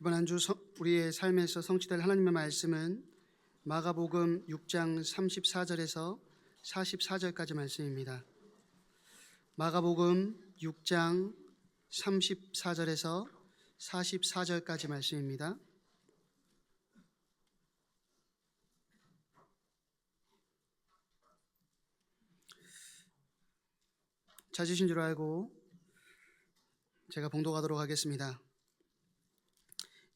이번 한 주 우리의 삶에서 성취될 하나님의 말씀은 마가복음 6장 34절에서 44절까지 말씀입니다. 마가복음 6장 34절에서 44절까지 말씀입니다. 찾으신 줄 알고 제가 봉독하도록 하겠습니다.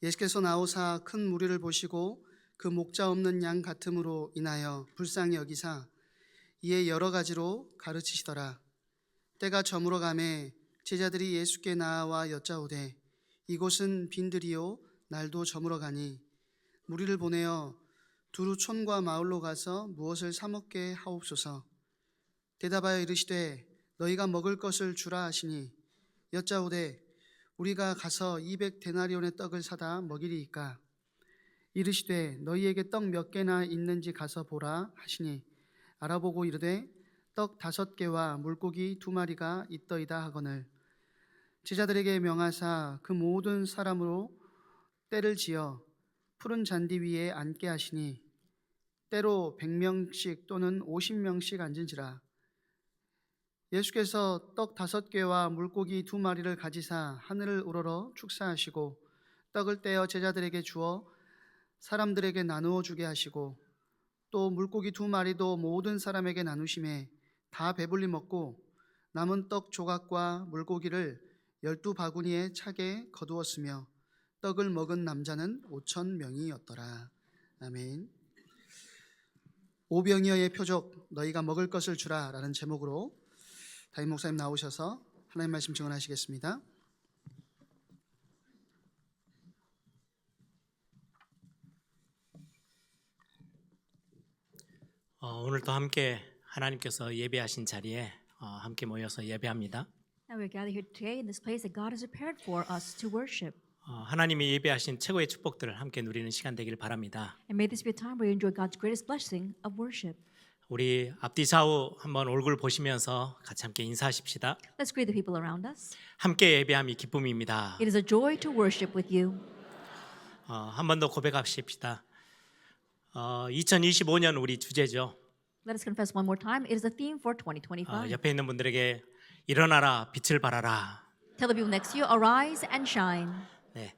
예수께서 나오사 큰 무리를 보시고 그 목자 없는 양 같음으로 인하여 불쌍히 여기사 이에 여러 가지로 가르치시더라. 때가 저물어 가매 제자들이 예수께 나아와 여짜오되 이곳은 빈들이요 날도 저물어 가니 무리를 보내어 두루 촌과 마을로 가서 무엇을 사 먹게 하옵소서. 대답하여 이르시되 너희가 먹을 것을 주라 하시니 여짜오되 우리가 가서 200데나리온의 떡을 사다 먹이리이까. 이르시되 너희에게 떡 몇 개나 있는지 가서 보라 하시니 알아보고 이르되 떡 5개와 물고기 2마리가 있더이다 하거늘 제자들에게 명하사 그 모든 사람으로 때를 지어 푸른 잔디 위에 앉게 하시니 때로 100명씩 또는 50명씩 앉은지라. 예수께서 떡 5개와 물고기 2마리를 가지사 하늘을 우러러 축사하시고 떡을 떼어 제자들에게 주어 사람들에게 나누어 주게 하시고 또 물고기 2마리도 모든 사람에게 나누심에 다 배불리 먹고 남은 떡 조각과 물고기를 12바구니에 차게 거두었으며 떡을 먹은 남자는 5,000명이었더라. 아멘. 오병이어의 표적 너희가 먹을 것을 주라 라는 제목으로 담임 목사님 나오셔서 하나님 말씀 증언하시겠습니다. 오늘도 함께 하나님께서 예배하신 자리에 함께 모여서 예배합니다. Now we're gathered here today in this place that God has prepared for us to worship. 하나님이 예배하신 최고의 축복들을 함께 누리는 시간 되길 바랍니다. And may this be a time where you enjoy God's greatest blessing of worship. 우리 앞뒤 좌우 한번 얼굴 보시면서 같이 함께 인사하십시다. Let's greet the people around us. 함께 예배함이 기쁨입니다. It is a joy to worship with you. 한 번 더 고백합시다. 2025년 우리 주제죠. Let us confess one more time. It is the theme for 2025. 옆에 있는 분들에게 일어나라 빛을 발하라. Tell the people next to you, arise and shine. 네.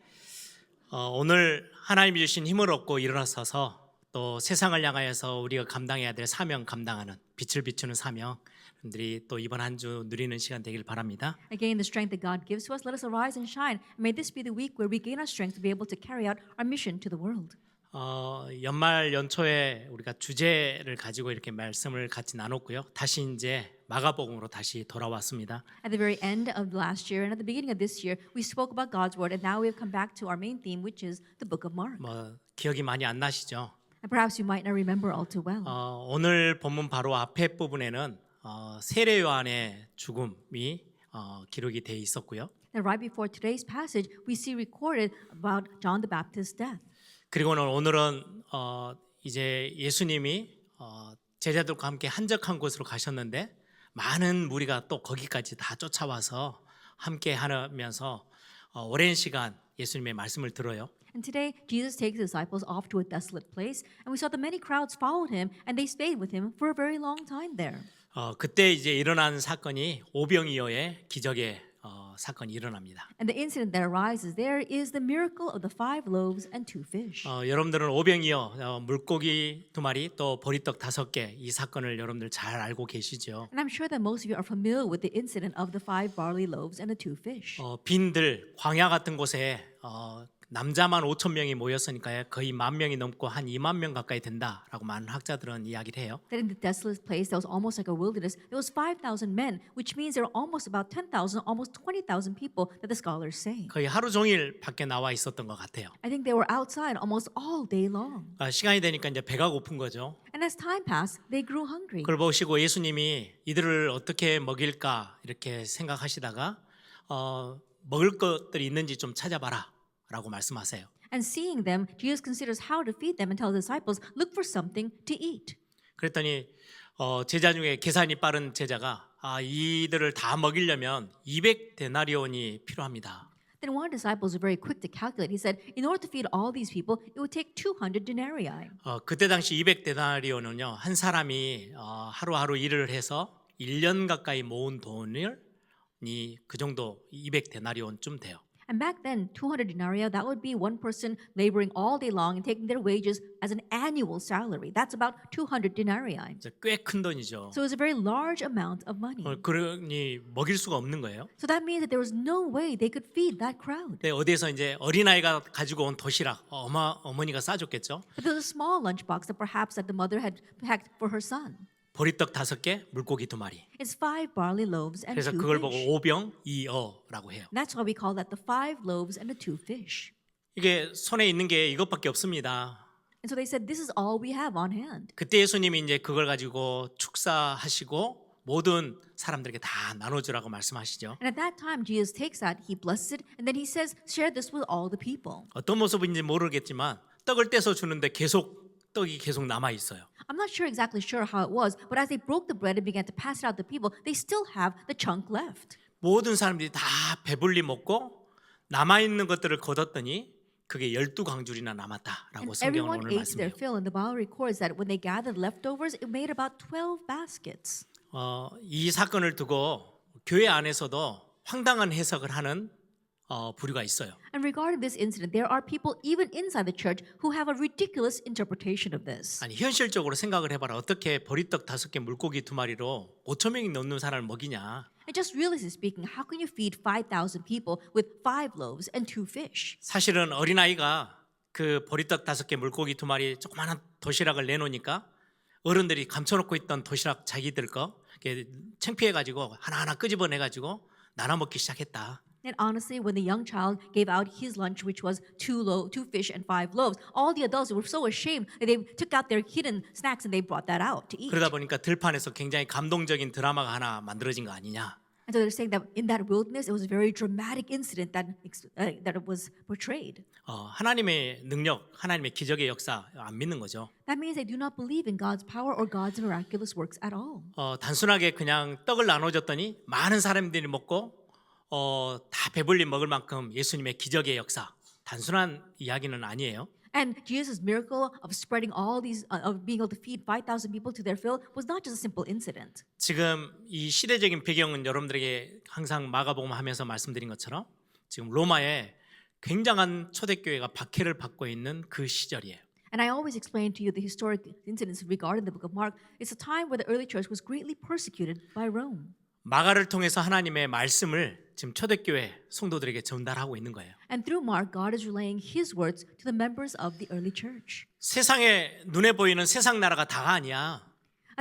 오늘 하나님이 주신 힘을 얻고 일어나서서 또 세상을 향하여서 우리가 감당해야 될 사명 감당하는 빛을 비추는 사명들이 또 이번 한 주 누리는 시간 되길 바랍니다. Again, the strength that God gives to us, let us arise and shine. And may this be the week where we gain our strength to be able to carry out our mission to the world. 연말 연초에 우리가 주제를 가지고 이렇게 말씀을 같이 나눴고요. 다시 이제 마가복음으로 다시 돌아왔습니다. At the very end of last year and at the beginning of this year, we spoke about God's word, and now we have come back to our main theme, which is the book of Mark. 기억이 많이 안 나시죠? And perhaps you might not remember all too well. 오늘 본문 바로 앞에 부분에는 세례 요한의 죽음이 기록이 돼 있었고요. And right before today's passage, we see recorded about John the Baptist's death. 그리고는 오늘은 이제 예수님이 제자들과 함께 한적한 곳으로 가셨는데 많은 무리가 또 거기까지 다 쫓아와서 함께 하면서 오랜 시간 예수님의 말씀을 들어요. And today, Jesus takes his disciples off to a desolate place, and we saw that many crowds followed him, and they stayed with him for a very long time there. 그때 이제 일어난 사건이 오병이어의 기적의 사건이 일어납니다. And the incident that arises there is the miracle of the 5 loaves and 2 fish. 여러분들은 오병이어 물고기 2마리 또 보리떡 5개 이 사건을 여러분들 잘 알고 계시죠. And I'm sure that most of you are familiar with the incident of the 5 barley loaves and the 2 fish. 빈들 광야 같은 곳에 남자만 5,000명이 모였으니까 거의 10,000명이 넘고 한 20,000명 가까이 된다라고 많은 학자들은 이야기를 해요. That in the desolate place that was almost like a wilderness, there was 5,000 men, which means there were almost about 10,000, almost 20,000 people that the scholars say. 거의 하루 종일 밖에 나와 있었던 것 같아요. I think they were outside almost all day long. 시간이 되니까 이제 배가 고픈 거죠. And as time passed, they grew hungry. 그걸 보시고 예수님이 이들을 어떻게 먹일까 이렇게 생각하시다가 먹을 것들이 있는지 좀 찾아봐라 라고 말씀하세요. And seeing them, Jesus considers how to feed them and tells his disciples, look for something to eat. 그랬더니 제자 중에 계산이 빠른 제자가 이들을 다 먹이려면 200데나리온이 필요합니다. Then one of the disciples was very quick to calculate. He said, in order to feed all these people, it would take 200 denarii. 그때 당시 200데나리온은요 한 사람이 하루하루 일을 해서 1년 가까이 모은 돈을 그 정도 200데나리온쯤 돼요. And back then, 200 denarii, that would be one person laboring all day long and taking their wages as an annual salary. That's about 200 denarii. 꽤 큰 돈이죠. So it was a very large amount of money. 그러니 먹일 수가 없는 거예요. So that means that there was no way they could feed that crowd. 근데 어디에서 이제 어린아이가 가지고 온 도시락 어머니가 싸줬겠죠. But there was a small lunchbox that perhaps that the mother had packed for her son. 보리떡 5개, 물고기 2마리. It's 5 barley loaves and 그래서 2 그걸 보고 fish. 5병2어라고 해요. That's why we call that the 5 loaves and the 2 fish. 이게 손에 있는 게 이것밖에 없습니다. And so they said, this is all we have on hand. 그때 예수님이 이제 그걸 가지고 축사하시고 모든 사람들에게 다 나눠주라고 말씀하시죠. And at that time, Jesus takes that, he blesses it, and then he says, share this with all the people. 어떤 모습인지 모르겠지만 떡을 떼서 주는데 떡이 계속 남아 있어요. I'm not exactly sure how it was, but as they broke the bread and began to pass it out to people, they still have the chunk left. 모든 사람들이 다 배불리 먹고 남아 있는 것들을 거뒀더니 그게 12광줄이나 남았다라고 And 성경은 everyone 오늘 ate their 말씀해요. fill, and the Bible records that when they gathered leftovers, it made about 12 baskets. 이 사건을 두고 교회 안에서도 황당한 해석을 하는 부류가 있어요. And regarding this incident, there are people even inside the church who have a ridiculous interpretation of this. 아니 현실적으로 생각을 해봐라. 어떻게 보리떡 5개, 물고기 2마리로 5천 명이 넘는 사람을 먹이냐. And just realistically speaking, how can you feed 5,000 people with 5 loaves and 2 fish? 사실은 어린아이가 그 보리떡 5개, 물고기 2마리 조그마한 도시락을 내놓으니까 어른들이 감춰놓고 있던 도시락 자기들 거 창피해가지고 하나하나 끄집어내가지고 나눠 먹기 시작했다. And honestly, when the young child gave out his lunch, which was 2 fish and 5 loaves, all the adults were so ashamed that they took out their hidden snacks and they brought that out to eat. 그러다 보니까 들판에서 굉장히 감동적인 드라마가 하나 만들어진 거 아니냐. And so they're saying that in that wilderness, it was a very dramatic incident that it was portrayed. 하나님의 능력, 하나님의 기적의 역사 안 믿는 거죠. That means they do not believe in God's power or God's miraculous works at all. 단순하게 그냥 떡을 나눠줬더니 많은 사람들이 먹고 다 배불리 먹을 만큼 예수님의 기적의 역사 단순한 이야기는 아니에요. And Jesus' miracle of spreading all these, of being able to feed 5,000 people to their fill was not just a simple incident. 지금 이 시대적인 배경은 여러분들에게 항상 마가복음 하면서 말씀드린 것처럼 지금 로마에 굉장한 초대교회가 박해를 받고 있는 그 시절이에요. And I always explain to you the historic incidents regarding the book of Mark. It's a time where the early church was greatly persecuted by Rome. 마가를 통해서 하나님의 말씀을 지금 초대교회 성도들에게 전달하고 있는 거예요. And through Mark, God is relaying His words to the members of the early church. 세상에 눈에 보이는 세상 나라가 다가 아니야.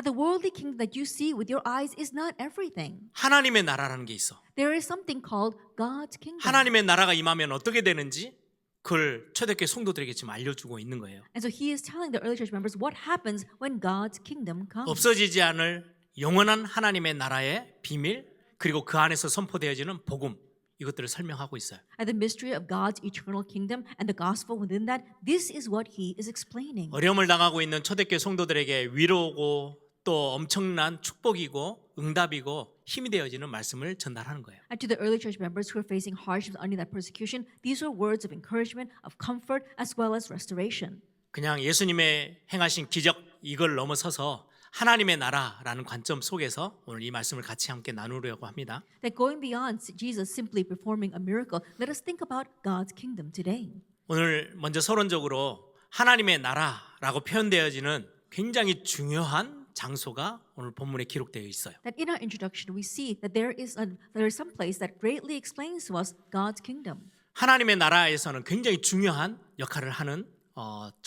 The worldly kingdom that you see with your eyes is not everything. 하나님의 나라라는 게 있어. There is something called God's kingdom. 하나님의 나라가 임하면 어떻게 되는지 그걸 초대교회 성도들에게 지금 알려주고 있는 거예요. And so He is telling the early church members what happens when God's kingdom comes. 없어지지 않을 영원한 하나님의 나라의 비밀 그리고 그 안에서 선포되어지는 복음 이것들을 설명하고 있어요. And the mystery of God's eternal kingdom and the gospel within that, this is what He is explaining. 어려움을 당하고 있는 초대교회 성도들에게 위로고 또 엄청난 축복이고 응답이고 힘이 되어지는 말씀을 전달하는 거예요. And to the early church members who are facing hardships under that persecution, these are words of encouragement, of comfort, as well as restoration. 그냥 예수님의 행하신 기적 이걸 넘어서서 하나님의 나라라는 관점 속에서 오늘 이 말씀을 같이 함께 나누려고 합니다. That going beyond Jesus simply performing a miracle, let us think about God's kingdom today. 오늘 먼저 서론적으로 하나님의 나라라고 표현되어지는 굉장히 중요한 장소가 오늘 본문에 기록되어 있어요. That in our introduction we see that there is some place that greatly explains to us God's kingdom. 하나님의 나라에서는 굉장히 중요한 역할을 하는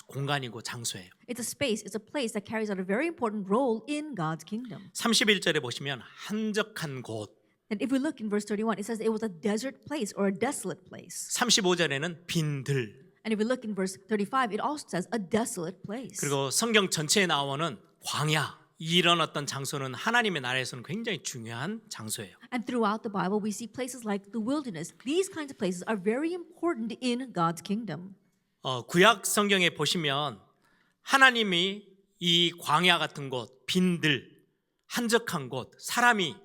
공간이고 장소예요. It's a space, it's a place that carries out a very important role in God's kingdom. 31절에 보시면 한적한 곳, And if we look in verse 31, it says it was a desert place or a desolate place. 35절에는 빈들, And if we look in verse 35, it also says a desolate place. 그리고 성경 전체에 나오는 광야 이런 어떤 장소는 하나님의 나라에서는 굉장히 중요한 장소예요. And throughout the Bible, we see places like the wilderness. These kinds of places are very important in God's kingdom. 구약 성경에 보시면 하나님이 이 광야 같은 곳, 빈들, 한적한 곳, 사람이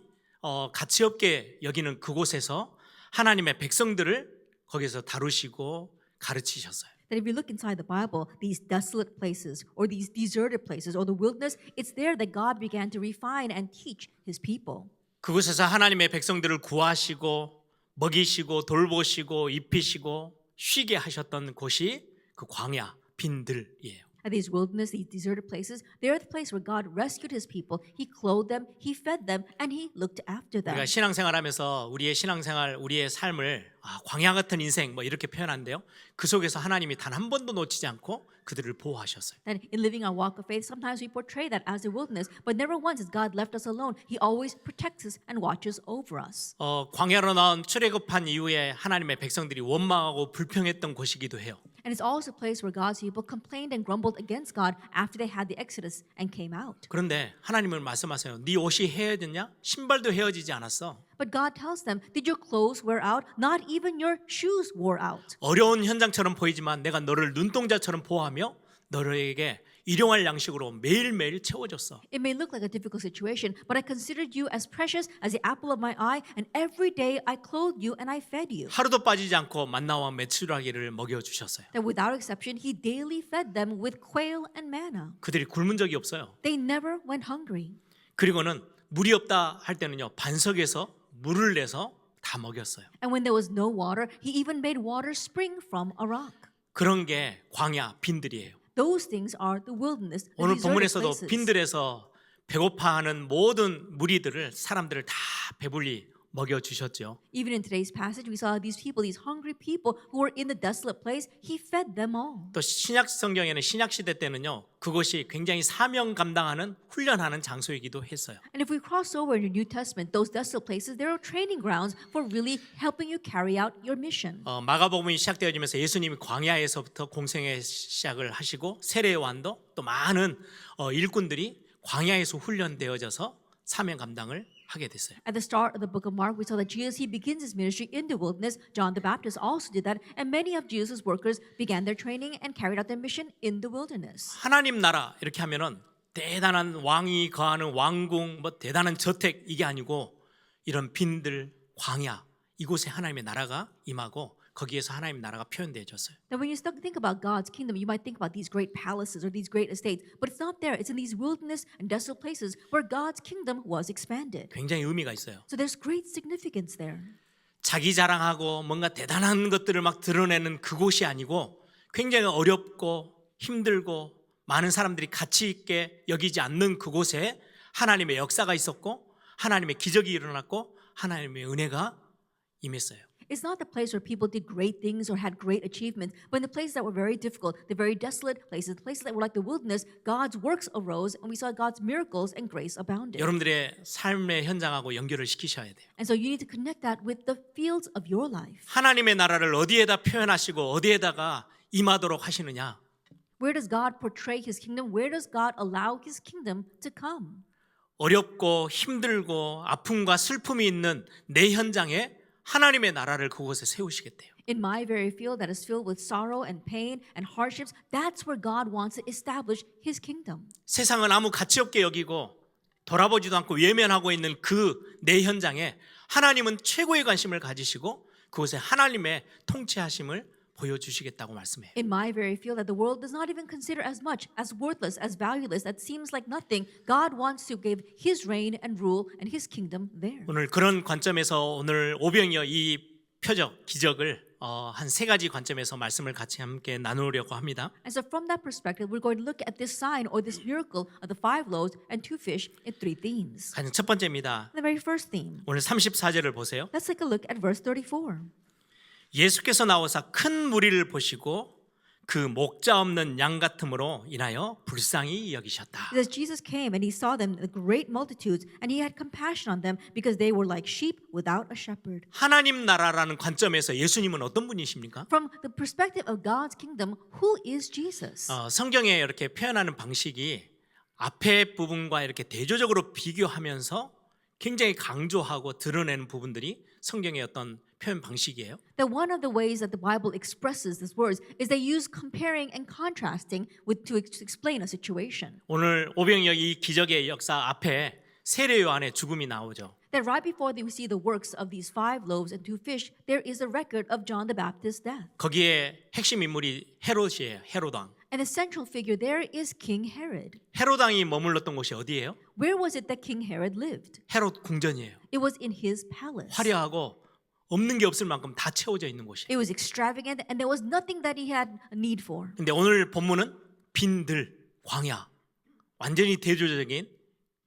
가치 없게 여기는 그곳에서 하나님의 백성들을 거기서 다루시고 가르치셨어요. That if you look inside the Bible, these desolate places or these deserted places or the wilderness, it's there that God began to refine and teach his people. 그곳에서 하나님의 백성들을 구하시고 먹이시고 돌보시고 입히시고 쉬게 하셨던 곳이 그 광야 빈들이에요. At these wilderness, these deserted places, they're the place where God rescued his people. He clothed them, he fed them, and he looked after them. 우리가 신앙생활하면서 우리의 신앙생활, 우리의 삶을 광야 같은 인생 뭐 이렇게 표현한대요. 그 속에서 하나님이 단 한 번도 놓치지 않고 그들을 보호하셨어요. And in living our walk of faith, sometimes we portray that as a wilderness, but never once has God left us alone. He always protects us and watches over us. 광야로 나온 출애굽한 이후에 하나님의 백성들이 원망하고 불평했던 곳이기도 해요. And it's also a place where God's people complained and grumbled against God after they had the Exodus and came out. 그런데 하나님은 말씀하세요. 네 옷이 헤어졌냐? 신발도 헤어지지 않았어. But God tells them, did your clothes wear out? Not even your shoes wore out. 어려운 현장처럼 보이지만 내가 너를 눈동자처럼 보호하며 너에게 일용할 양식으로 매일매일 채워줬어. It may look like a difficult situation, but I considered you as precious as the apple of my eye, and every day I clothed you and I fed you. 하루도 빠지지 않고 만나와 메추라기를 먹여주셨어요. That without exception, he daily fed them with quail and manna. 그들이 굶은 적이 없어요. They never went hungry. 그리고는 물이 없다 할 때는요, 반석에서 물을 내서 다 먹였어요. And when there was no water, he even made water spring from a rock. 그런 게 광야 빈들이에요. Those things are the wilderness, the 오늘 deserted 본문에서도 places. 빈들에서 배고파하는 모든 무리들을 사람들을 다 배불리 먹여주셨죠. Even in today's passage, we saw these people, these hungry people who were in the desolate place. He fed them all. 또 신약 성경에는 신약 시대 때는요, 그것이 굉장히 사명 감당하는 훈련하는 장소이기도 했어요. And if we cross over into New Testament, those desolate places, there are training grounds for really helping you carry out your mission. 마가복음이 시작되어지면서 예수님이 광야에서부터 공생의 시작을 하시고 세례 요한도 또 많은 일꾼들이 광야에서 훈련되어져서 사명 감당을 하게 됐어요. At the start of the book of Mark, we saw that Jesus, he begins his ministry in the wilderness. John the Baptist also did that, and many of Jesus' workers began their training and carried out their mission in the wilderness. 하나님 나라 이렇게 하면은 대단한 왕이 거하는 왕궁, 뭐 대단한 저택 이게 아니고 이런 빈들 광야 이곳에 하나님의 나라가 임하고 거기에서 하나님의 나라가 표현되어졌어요. Now, when you think about God's kingdom, you might think about these great palaces or these great estates, but it's not there. It's in these wilderness and desolate places where God's kingdom was expanded. 굉장히 의미가 있어요. So there's great significance there. 자기 자랑하고 뭔가 대단한 것들을 막 드러내는 그곳이 아니고 굉장히 어렵고 힘들고 많은 사람들이 가치 있게 여기지 않는 그곳에 하나님의 역사가 있었고 하나님의 기적이 일어났고 하나님의 은혜가 임했어요. It's not the place where people did great things or had great achievements, but in the places that were very difficult, the very desolate places, the places that were like the wilderness, God's works arose and we saw God's miracles and grace abounded. 여러분들의 삶의 현장하고 연결을 시키셔야 돼요. And so you need to connect that with the fields of your life. 하나님의 나라를 어디에다 표현하시고 어디에다가 임하도록 하시느냐? Where does God portray his kingdom? Where does God allow his kingdom to come? 어렵고 힘들고 아픔과 슬픔이 있는 내 현장에 하나님의 나라를 그곳에 세우시겠대요. In my very field that is filled with sorrow and pain and hardships, that's where God wants to establish his kingdom. 세상은 아무 가치 없게 여기고 돌아보지도 않고 외면하고 있는 그 내 현장에 하나님은 최고의 관심을 가지시고 그곳에 하나님의 통치하심을 보여주시겠다고 말씀해요. In my very field that the world does not even consider as much, as worthless, as valueless, that seems like nothing, God wants to give his reign and rule and his kingdom there. 오늘 그런 관점에서 오늘 오병이어 이 표적, 기적을 한 세 가지 관점에서 말씀을 같이 함께 나누려고 합니다. And so from that perspective, we're going to look at this sign or this miracle of the 5 loaves and 2 fish in 3 themes. 가장 첫 번째입니다. The very first theme. 오늘 34절을 보세요. Let's take a look at verse 34. 예수께서 나오사 큰 무리를 보시고 그 목자 없는 양 같음으로 인하여 불쌍히 여기셨다. It says Jesus came and he saw them, the great multitudes, and he had compassion on them because they were like sheep without a shepherd. 하나님 나라라는 관점에서 예수님은 어떤 분이십니까? From the perspective of God's kingdom, who is Jesus? 성경에 이렇게 표현하는 방식이 앞에 부분과 이렇게 대조적으로 비교하면서 굉장히 강조하고 드러내는 부분들이 성경의 어떤 표현 방식이에요. That one of the ways that the Bible expresses these words is they use comparing and contrasting with to explain a situation. 오늘 오병이어 이 기적의 역사 앞에 세례 요한의 죽음이 나오죠. that right before we see the works of these 5 loaves and 2 fish, there is a record of John the Baptist's death. 거기에 핵심 인물이 헤롯이에요. 헤롯 왕. And the central figure there is King Herod. 헤롯 왕이 머물렀던 곳이 어디예요? Where was it that King Herod lived? 헤롯 궁전이에요. It was in his palace. 화려하고 없는 게 없을 만큼 다 채워져 있는 곳이에요. It was extravagant and there was nothing that he had a need for. 근데 오늘 본문은 빈들, 광야, 완전히 대조적인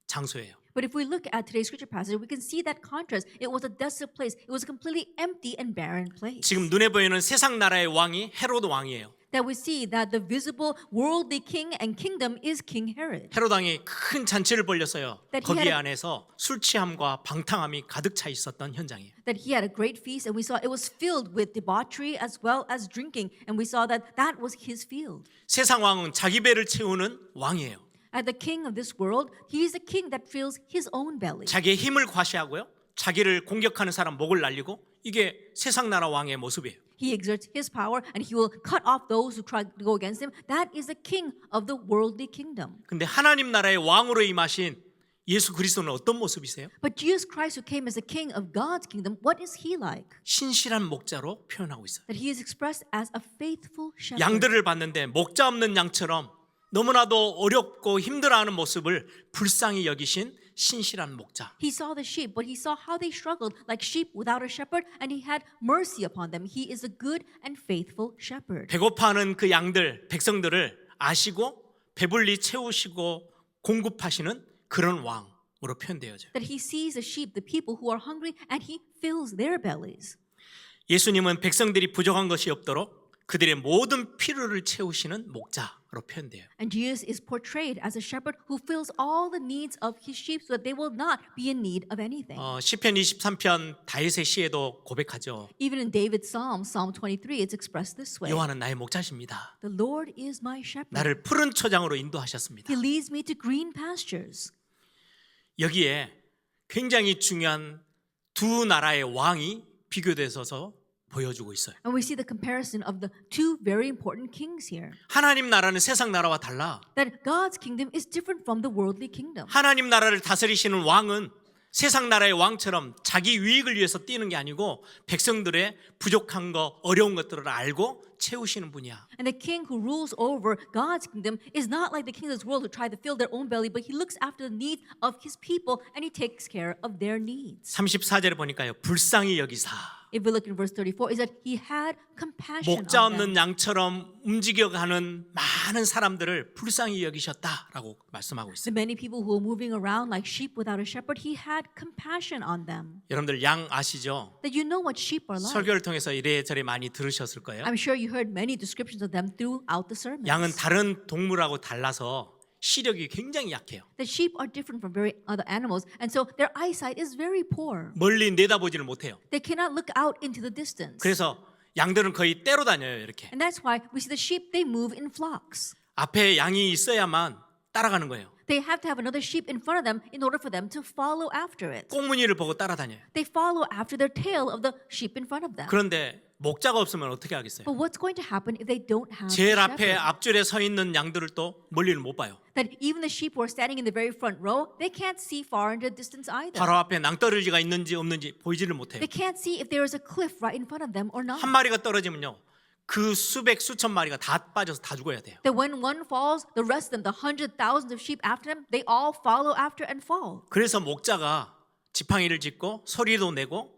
장소예요. But if we look at today's scripture passage, we can see that contrast. It was a desolate place. It was a completely empty and barren place. 지금 눈에 보이는 세상 나라의 왕이 헤롯 왕이에요. That we see that the visible worldly king and kingdom is King Herod. 헤롯 왕이 큰 잔치를 벌렸어요. That he 거기 had a- 안에서 술 취함과 방탕함이 가득 차 있었던 현장이에요. That he had a great feast, and we saw it was filled with debauchery as well as drinking, and we saw that that was his field. 세상 왕은 자기 배를 채우는 왕이에요. At the king of this world, he is a king that fills his own belly. 자기의 힘을 과시하고요. 자기를 공격하는 사람 목을 날리고 이게 세상 나라 왕의 모습이에요. He exerts his power, and he will cut off those who try to go against him. That is the king of the worldly kingdom. 근데 하나님 나라의 왕으로 임하신 예수 그리스도는 어떤 모습이세요? But Jesus Christ, who came as a king of God's kingdom, what is he like? 신실한 목자로 표현하고 있어요. That he is expressed as a faithful shepherd. 양들을 봤는데 목자 없는 양처럼 너무나도 어렵고 힘들어하는 모습을 불쌍히 여기신 신실한 목자. He saw the sheep, but he saw how they struggled like sheep without a shepherd, and he had mercy upon them. He is a good and faithful shepherd. 배고파하는 그 양들, 백성들을 아시고 배불리 채우시고 공급하시는 그런 왕으로 표현되어져요. That he sees the sheep, the people who are hungry, and he fills their bellies. 예수님은 백성들이 부족한 것이 없도록 그들의 모든 필요를 채우시는 목자로 표현돼요. And Jesus is portrayed as a shepherd who fills all the needs of his sheep so that they will not be in need of anything. 시편 23편 다윗의 시에도 고백하죠. Even in David's psalm, Psalm 23, it's expressed this way. 여호와는 나의 목자십니다. The Lord is my shepherd. 나를 푸른 초장으로 인도하셨습니다. He leads me to green pastures. 여기에 굉장히 중요한 두 나라의 왕이 비교돼서 보여주고 있어요. And we see the comparison of the 2 very important kings here. 하나님 나라는 세상 나라와 달라. That God's kingdom is different from the worldly kingdom. 하나님 나라를 다스리시는 왕은 세상 나라의 왕처럼 자기 유익을 위해서 뛰는 게 아니고 백성들의 부족한 거, 어려운 것들을 알고 채우시는 분이야. And the king who rules over God's kingdom is not like the king of this world who try to fill their own belly, but he looks after the needs of his people and he takes care of their needs. 34절에 보니까요. 불쌍히 여기사. If we look in verse 34, is that he had compassion 목자 on them. 없는 양처럼 움직여가는 많은 사람들을 불쌍히 여기셨다라고 말씀하고 있어요. The many people who were moving around like sheep without a shepherd, he had compassion on them. 여러분들 양 아시죠? That you know what sheep are like. 설교를 통해서 이래저래 많이 들으셨을 거예요. I'm sure you heard many descriptions of them throughout the sermons. 양은 다른 동물하고 달라서 시력이 굉장히 약해요. The sheep are different from very other animals, and so their eyesight is very poor. 멀리 내다보지를 못해요. They cannot look out into the distance. 그래서 양들은 거의 떼로 다녀요. 이렇게. And that's why we see the sheep, they move in flocks. 앞에 양이 있어야만 따라가는 거예요. They have to have another sheep in front of them in order for them to follow after it. 꽁무니를 보고 따라다녀요. They follow after their tail of the sheep in front of them. 그런데 목자가 없으면 어떻게 하겠어요? But what's going to happen if they don't have a 제일 앞에 shepherd? 앞줄에 서 있는 양들을 또 멀리는 못 봐요. That even the sheep who are standing in the very front row, they can't see far into the distance either. 바로 앞에 낭떠러지가 있는지 없는지 보이지를 못해요. They can't see if there is a cliff right in front of them or not. 한 마리가 떨어지면요. 그 수백 수천 마리가 다 빠져서 다 죽어야 돼요. That when one falls, the rest of them, the hundred thousands of sheep after them, they all follow after and fall. 그래서 목자가 지팡이를 짚고 소리도 내고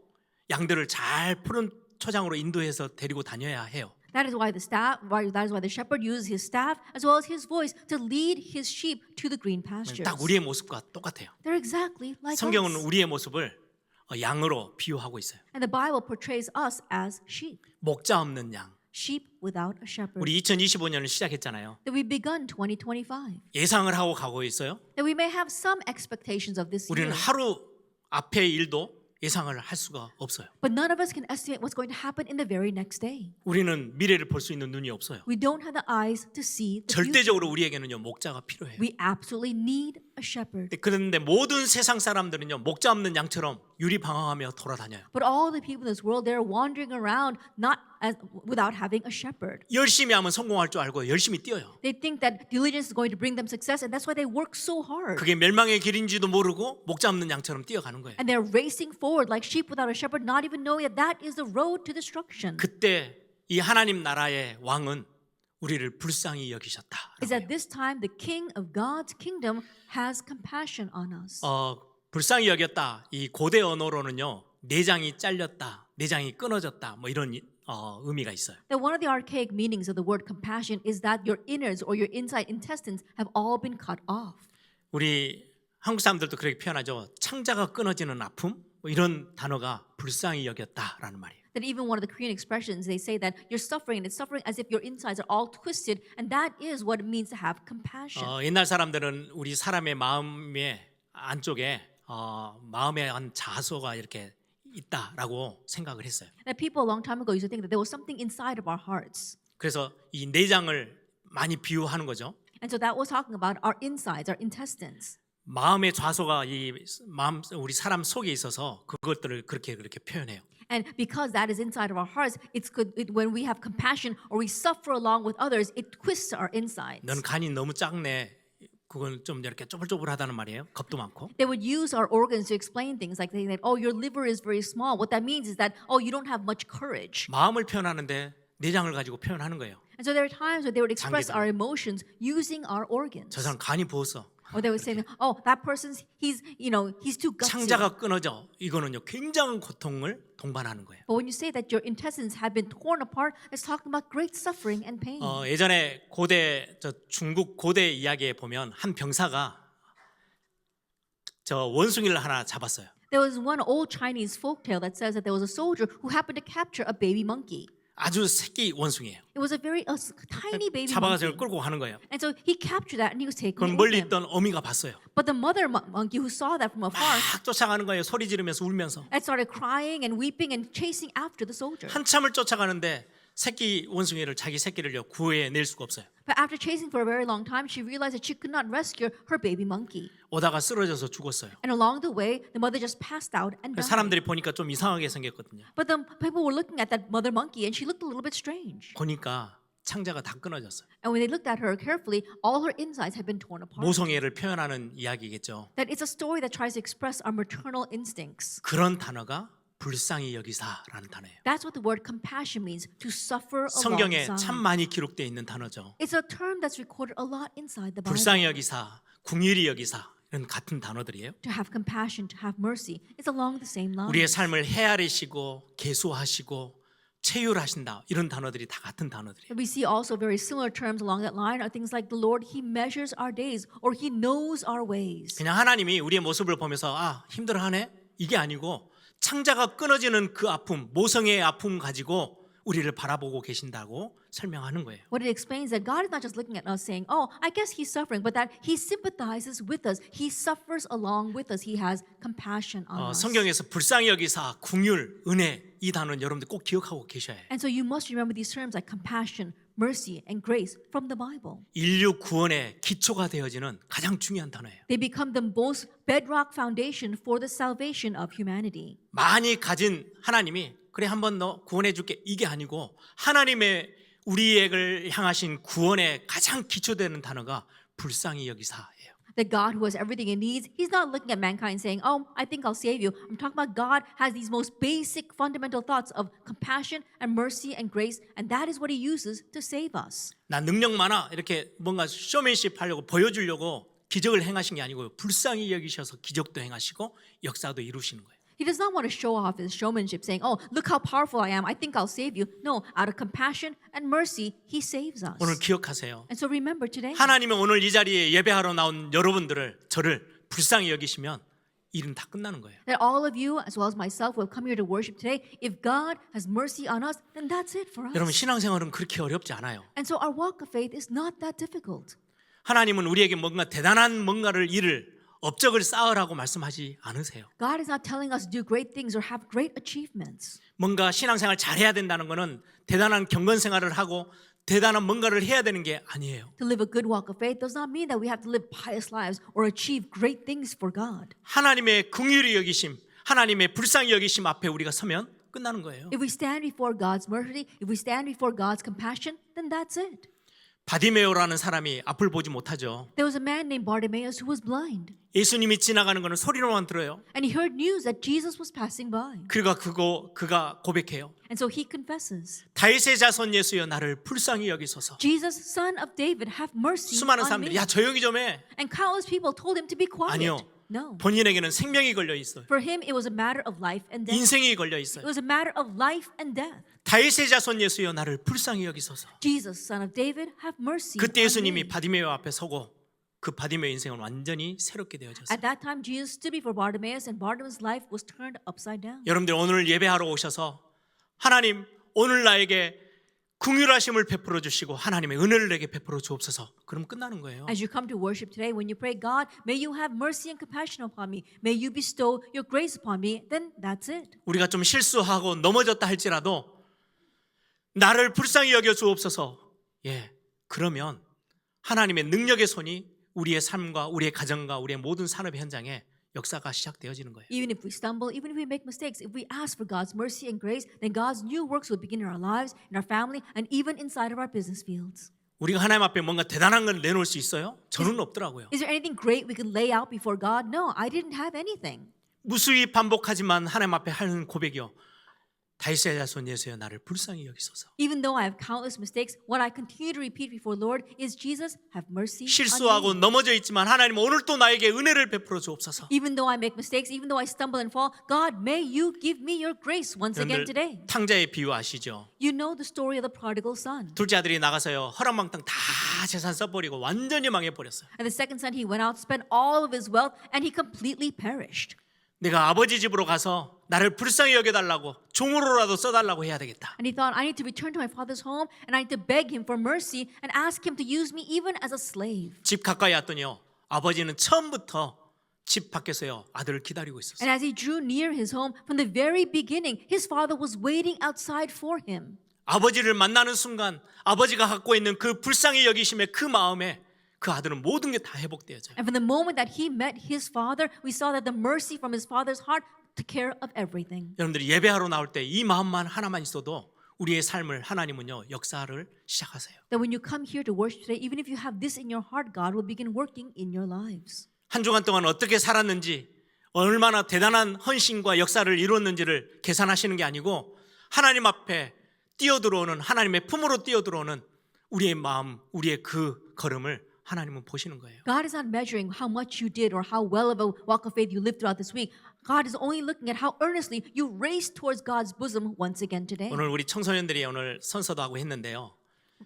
양들을 잘 푸른 초장으로 인도해서 데리고 다녀야 해요. That is why the shepherd uses his staff as well as his voice to lead his sheep to the green pastures. 딱 우리의 모습과 똑같아요. They're exactly like 성경은 us. 우리의 모습을 양으로 비유하고 있어요. And the Bible portrays us as sheep, 목자 없는 양. sheep without a shepherd. 우리 2025년을 시작했잖아요. That we begun 2025. 예상을 하고 가고 있어요. That we may have some expectations of this 우리는 year. 하루 앞의 일도 예상을 할 수가 없어요. But none of us can estimate what's going to happen in the very next day. 우리는 미래를 볼 수 있는 눈이 없어요. We don't have the eyes to see the future. 절대적으로 우리에게는요 목자가 필요해요. We absolutely need a a shepherd. 그런데 모든 세상 사람들은요 목자 없는 양처럼 유리방황하며 돌아다녀요. But all the people in this world, they're wandering around without having a shepherd. 열심히 하면 성공할 줄 알고 열심히 뛰어요. They think that diligence is going to bring them success, and that's why they work so hard. 그게 멸망의 길인지도 모르고 목자 없는 양처럼 뛰어가는 거예요. And they're racing forward like sheep without a shepherd, not even knowing that that is the road to destruction. 그때 이 하나님 나라의 왕은 우리를 불쌍히 여기셨다. Is at this time the king of God's kingdom has compassion on us. 불쌍히 여겼다. 이 고대 언어로는요 내장이 잘렸다, 내장이 끊어졌다, 뭐 이런 의미가 있어요. That one of the archaic meanings of the word compassion is that your innards or your inside intestines have all been cut off. 우리 한국 사람들도 그렇게 표현하죠. 창자가 끊어지는 아픔, 뭐 이런 단어가 불쌍히 여겼다라는 말이에요. That even one of the Korean expressions, they say that you're suffering, and it's suffering as if your insides are all twisted, and that is what it means to have compassion. 옛날 사람들은 우리 사람의 마음의 안쪽에 마음의 한 자소가 이렇게 있다라고 생각을 했어요. That people a long time ago used to think that there was something inside of our hearts. 그래서 이 내장을 많이 비유하는 거죠. And so that was talking about our insides, our intestines. 마음의 좌소가 이 마음 우리 사람 속에 있어서 그것들을 그렇게 표현해요. And because that is inside of our hearts, it's good when we have compassion or we suffer along with others, it twists our insides. 넌 간이 너무 작네. 그건 좀 이렇게 쪼불쪼불하다는 말이에요. 겁도 많고. They would use our organs to explain things like saying that, oh, your liver is very small. What that means is that, oh, you don't have much courage. 마음을 표현하는데 내장을 가지고 표현하는 거예요. And so there are times where they would express 장기들. our emotions using our organs. 저 사람 간이 부었어. Or they would say, oh, that person's, he's too gutsy. 창자가 끊어져. 이거는요 굉장한 고통을 동반하는 거예요. But when you say that your intestines have been torn apart, it's talking about great suffering and pain. 예전에 중국 고대 이야기에 보면 한 병사가 저 원숭이를 하나 잡았어요. There was one old Chinese folktale that says that there was a soldier who happened to capture a baby monkey. 아주 새끼 원숭이에요. It was a tiny baby 잡아가서 monkey. 끌고 가는 거예요. And so he captured that and he was taking 그건 it with 멀리 him. 있던 어미가 봤어요. But the mother monkey who saw that from afar 막 쫓아가는 거예요. 소리 지르면서 울면서. and started crying and weeping and chasing after the soldier. 한참을 쫓아가는데 새끼 원숭이를 자기 새끼를요 구해낼 수가 없어요. But after chasing for a very long time, she realized that she could not rescue her baby monkey. 오다가 쓰러져서 죽었어요. And along the way, the mother just passed out and died. 사람들이 보니까 좀 이상하게 생겼거든요. But the people were looking at that mother monkey and she looked a little bit strange. 보니까 창자가 다 끊어졌어요. And when they looked at her carefully, all her insides had been torn apart. 모성애를 표현하는 이야기겠죠. That it's a story that tries to express our maternal instincts. 그런 단어가 불쌍히 여기사라는 단어예요. That's what the word compassion means, to suffer 성경에 alongside. 참 많이 기록되어 있는 단어죠. It's a term that's recorded a lot inside the Bible. 불쌍히 여기사, 궁휼히 여기사 이런 같은 단어들이에요. To have compassion, to have mercy, it's along the same line. 우리의 삶을 헤아리시고 계수하시고 체휼하신다 이런 단어들이 다 같은 단어들이에요. We see also very similar terms along that line are things like the Lord, He measures our days or He knows our ways. 그냥 하나님이 우리의 모습을 보면서 힘들어하네 이게 아니고 창자가 끊어지는 그 아픔, 모성애의 아픔 가지고 우리를 바라보고 계신다고 설명하는 거예요. What it explains that God is not just looking at us saying, oh, I guess He's suffering, but that He sympathizes with us. He suffers along with us. He has compassion on us. 성경에서 불쌍히 여기사, 궁휼, 은혜 이 단어는 여러분들 꼭 기억하고 계셔야 해요. And so you must remember these terms like compassion, mercy, and grace from the Bible. 인류 구원의 기초가 되어지는 가장 중요한 단어예요. They become the most bedrock foundation for the salvation of humanity. 많이 가진 하나님이 그래 한번 너 구원해 줄게 이게 아니고 하나님의 우리를 향하신 구원의 가장 기초되는 단어가 불쌍히 여기사예요. That God who has everything it needs, He's not looking at mankind saying, oh, I think I'll save you. I'm talking about God has these most basic fundamental thoughts of compassion and mercy and grace, and that is what He uses to save us. 나 능력 많아 이렇게 뭔가 쇼맨십 하려고 보여주려고 기적을 행하신 게 아니고요. 불쌍히 여기셔서 기적도 행하시고 역사도 이루시는 거예요. He does not want to show off his showmanship saying, oh, look how powerful I am. I think I'll save you. No, out of compassion and mercy, He saves us. 오늘 기억하세요. And so remember today, 하나님은 오늘 이 자리에 예배하러 나온 여러분들을 저를 불쌍히 여기시면 일은 다 끝나는 거예요. that all of you, as well as myself, who have come here to worship today, if God has mercy on us, then that's it for us. 여러분 신앙생활은 그렇게 어렵지 않아요. And so our walk of faith is not that difficult. 하나님은 우리에게 뭔가 대단한 뭔가를 일을 업적을 쌓으라고 말씀하지 않으세요. God is not telling us to do great things or have great achievements. 뭔가 신앙생활 잘해야 된다는 것은 대단한 경건 생활을 하고 대단한 뭔가를 해야 되는 게 아니에요. To live a good walk of faith does not mean that we have to live pious lives or achieve great things for God. 하나님의 긍휼히 여기심, 하나님의 불쌍히 여기심 앞에 우리가 서면 끝나는 거예요. If we stand before God's mercy, if we stand before God's compassion, then that's it. 바디메오라는 사람이 앞을 보지 못하죠. There was a man named Bartimaeus who was blind, 예수님이 지나가는 것은 소리로만 들어요. and he heard news that Jesus was passing by. 그가 고백해요. And so he confesses, 다윗의 자손 예수여 나를 불쌍히 여기소서. Jesus, son of David, have mercy 수많은 on 사람들이 me. 야 조용히 좀 해. And countless people told him to be quiet. 아니요. No. 본인에게는 생명이 걸려 있어요. For him, it was a matter of life and death. 인생이 걸려 It 있어요. was a matter of life and death. 다윗의 자손 예수여 나를 불쌍히 여기소서. Jesus, son of David, have mercy 그때 on 예수님이 me. 바디메오 앞에 서고 그 바디메오 인생은 완전히 새롭게 되어졌어요. At that time, Jesus stood before Bartimaeus, and Bartimaeus' life was turned upside down. 여러분들 오늘 예배하러 오셔서 하나님 오늘 나에게 긍휼하심을 베풀어 주시고 하나님의 은혜를 내게 베풀어 주옵소서. 그럼 끝나는 거예요. As you come to worship today, when you pray, God, may you have mercy and compassion upon me. May you bestow your grace upon me. Then that's it. 우리가 좀 실수하고 넘어졌다 할지라도 나를 불쌍히 여겨 주옵소서. 예. 그러면 하나님의 능력의 손이 우리의 삶과 우리의 가정과 우리의 모든 산업 현장에 역사가 시작되어지는 거예요. Even if we stumble, even if we make mistakes, if we ask for God's mercy and grace, then God's new works will begin in our lives, in our family, and even inside of our business fields. 우리가 하나님 앞에 뭔가 대단한 걸 내놓을 수 있어요? 저는 없더라고요. Is there anything great we could lay out before God? No, I didn't have anything. 무수히 반복하지만 하나님 앞에 하는 고백이요. 다윗의 자손 예수여 나를 불쌍히 여기소서. Even though I have countless mistakes, what I continue to repeat before Lord is, Jesus, have mercy on 실수하고 me. 넘어져 있지만 하나님 오늘 또 나에게 은혜를 베풀어 주옵소서. Even though I make mistakes, even though I stumble and fall, God, may you give me your grace once again today. 여러분들 탕자의 비유 아시죠? You know the story of the prodigal son. 둘째 아들이 나가서요 허랑방탕 다 재산 써버리고 완전히 망해버렸어요. And the second son, he went out, spent all of his wealth, and he completely perished. 내가 아버지 집으로 가서 나를 불쌍히 여겨달라고 종으로라도 써달라고 해야 되겠다. And he thought, I need to return to my father's home, and I need to beg him for mercy and ask him to use me even as a slave. 집 가까이 왔더니요 아버지는 처음부터 집 밖에서요 아들을 기다리고 있었어요. And as he drew near his home, from the very beginning, his father was waiting outside for him. 아버지를 만나는 순간 아버지가 갖고 있는 그 불쌍히 여기심의 그 마음에 그 아들은 모든 게 다 회복되어져요. And from the moment that he met his father, we saw that the mercy from his father's heart took care of everything. 여러분들이 예배하러 나올 때 이 마음만 하나만 있어도 우리의 삶을 하나님은요 역사를 시작하세요. That when you come here to worship today, even if you have this in your heart, God will begin working in your lives. 한 주간 동안 어떻게 살았는지 얼마나 대단한 헌신과 역사를 이루었는지를 계산하시는 게 아니고 하나님 앞에 뛰어들어오는 하나님의 품으로 뛰어들어오는 우리의 마음, 우리의 그 걸음을 하나님은 보시는 거예요. God is not measuring how much you did or how well of a walk of faith you lived throughout this week. God is only looking at how earnestly you raced towards God's bosom once again today. 오늘 우리 청소년들이 오늘 선서도 하고 했는데요.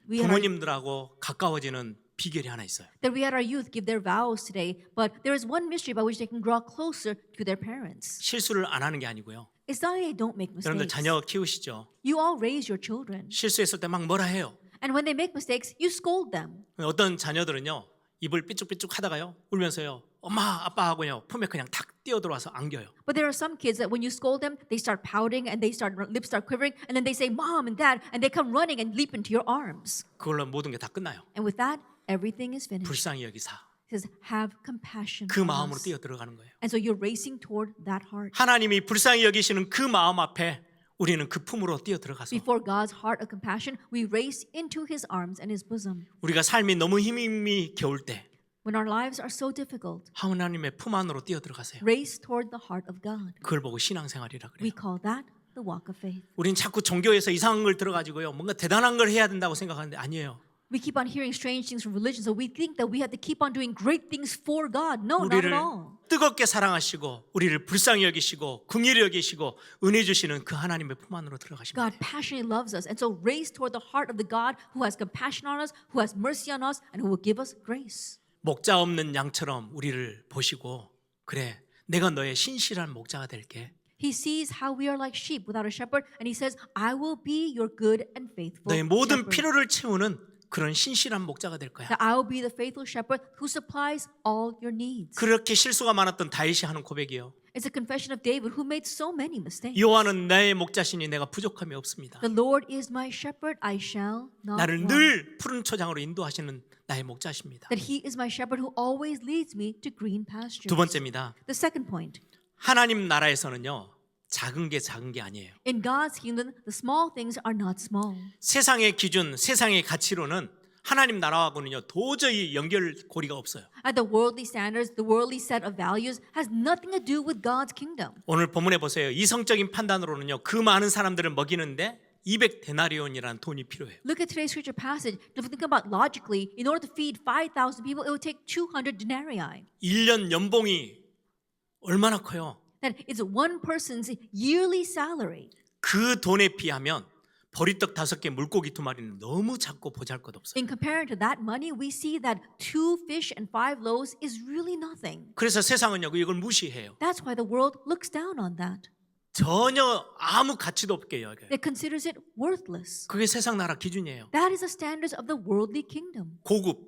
We had 부모님들하고 가까워지는 비결이 하나 있어요. that we had our youth give their vows today, but there is one mystery by which they can draw closer to their parents. 실수를 안 하는 게 아니고요. It's not that they don't make 여러분들 mistakes. 자녀 키우시죠. You all raise your children. 실수했을 때 막 뭐라 해요. And when they make mistakes, you scold them. 어떤 자녀들은요. 입을 삐죽삐죽 하다가요. 울면서요. 엄마 아빠 하고요. 품에 그냥 탁 뛰어들어와서 안겨요. But there are some kids that when you scold them, they start pouting and lips start quivering, and then they say, Mom and Dad, and they come running and leap into your arms. 그걸로 모든 게 다 끝나요. And with that, everything is finished. 불쌍히 여기사. It says, have compassion 그 on 마음으로 us. 뛰어들어가는 거예요. And so you're racing toward that heart. 하나님이 불쌍히 여기시는 그 마음 앞에 우리는 그 품으로 뛰어들어가서 Before God's heart of compassion, we race into His arms and His bosom. 우리가 삶이 너무 힘이 겨울 때 When our lives are so difficult, 하나님의 품 안으로 뛰어들어가세요. race toward the heart of God. 그걸 보고 신앙생활이라 그래요. We call that the walk of faith. 우린 자꾸 종교에서 이상한 걸 들어가지고요. 뭔가 대단한 걸 해야 된다고 생각하는데 아니에요. We keep on hearing strange things from religion, so we think that we have to keep on doing great things for God. No, not 우리를 at all. 뜨겁게 사랑하시고 우리를 불쌍히 여기시고 긍휼히 여기시고 은혜 주시는 그 하나님의 품 안으로 들어가시면 God 돼요. passionately loves us, and so race toward the heart of the God who has compassion on us, who has mercy on us, and who will give us grace. 목자 없는 양처럼 우리를 보시고 그래 내가 너의 신실한 목자가 될게. He sees how we are like sheep without a shepherd, and He says, I will be your good and faithful 너의 모든 shepherd. 필요를 채우는 그런 신실한 목자가 될 거야. That I will be the faithful shepherd who supplies all your needs. 그렇게 실수가 많았던 다윗이 하는 고백이요. It's a confession of David who made so many mistakes. 여호와는 나의 목자시니 내가 부족함이 없습니다. The Lord is my shepherd, I shall not 나를 want. 늘 푸른 초장으로 인도하시는 나의 목자십니다. That He is my shepherd who always leads me to green pastures. 두 번째입니다. The second point. 하나님 나라에서는요, 작은 게 아니에요. In God's kingdom, the small things are not small. 세상의 기준, 세상의 가치로는 하나님 나라하고는요 도저히 연결고리가 없어요. At the worldly standards, the worldly set of values has nothing to do with God's kingdom. 오늘 본문에 보세요. 이성적인 판단으로는요 그 많은 사람들을 먹이는데 200데나리온이라는 돈이 필요해요. Look at today's scripture passage. If we think about logically, in order to feed 5,000 people, it would take 200 denarii. 1년 연봉이 얼마나 커요? That it's one person's yearly salary. 그 돈에 비하면 보리떡 5개, 물고기 2마리는 너무 작고 보잘것없어요. In comparing to that money, we see that 2 fish and 5 loaves is really nothing. 그래서 세상은요 이걸 무시해요. That's why the world looks down on that. 전혀 아무 가치도 없게 여겨요. It considers it worthless. 그게 세상 나라 기준이에요. That is the standards of the worldly kingdom. 고급,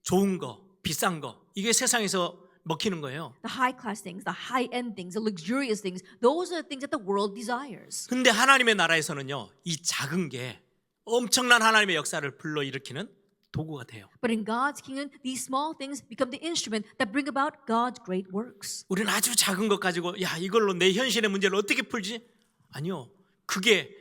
좋은 거, 비싼 거 이게 세상에서 먹히는 거예요. The high class things, the high end things, the luxurious things, those are the things that the world desires. 근데 하나님의 나라에서는요 이 작은 게 엄청난 하나님의 역사를 불러일으키는 도구가 돼요. But in God's kingdom, these small things become the instrument that bring about God's great works. 우리는 아주 작은 것 가지고 야 이걸로 내 현실의 문제를 어떻게 풀지? 아니요. 그게